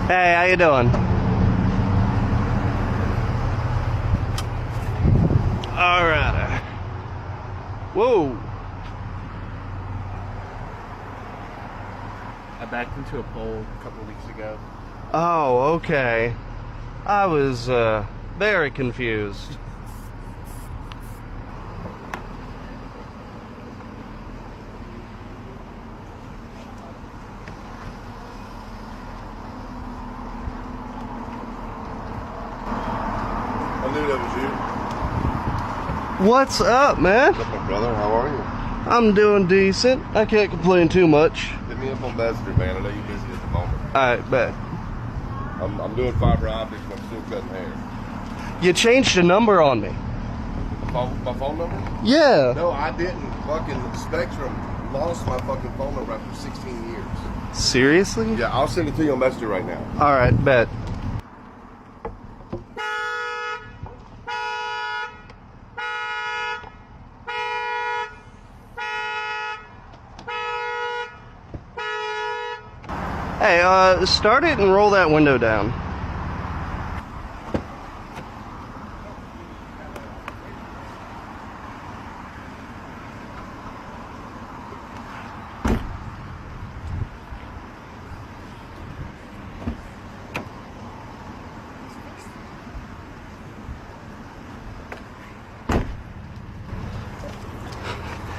Hey, how you doing? Alright. Whoa. I backed into a pole a couple of weeks ago. Oh, okay. I was very confused. I knew that was you. What's up, man? What's up, my brother? How are you? I'm doing decent. I can't complain too much. Hit me up on Messenger, man. I know you're busy at the moment. Alright, bet. I'm doing fiber optics and I'm still cutting hair. You changed the number on me. My phone number? Yeah. No, I didn't. Fucking Spectrum lost my fucking phone number after 16 years. Seriously? Yeah, I'll send it to you on Messenger right now. Alright, bet. Hey, start it and roll that window down.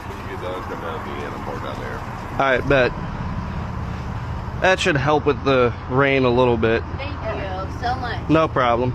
When you get done, come down to me and I'm more down there. Alright, bet. That should help with the rain a little bit. Thank you so much. No problem.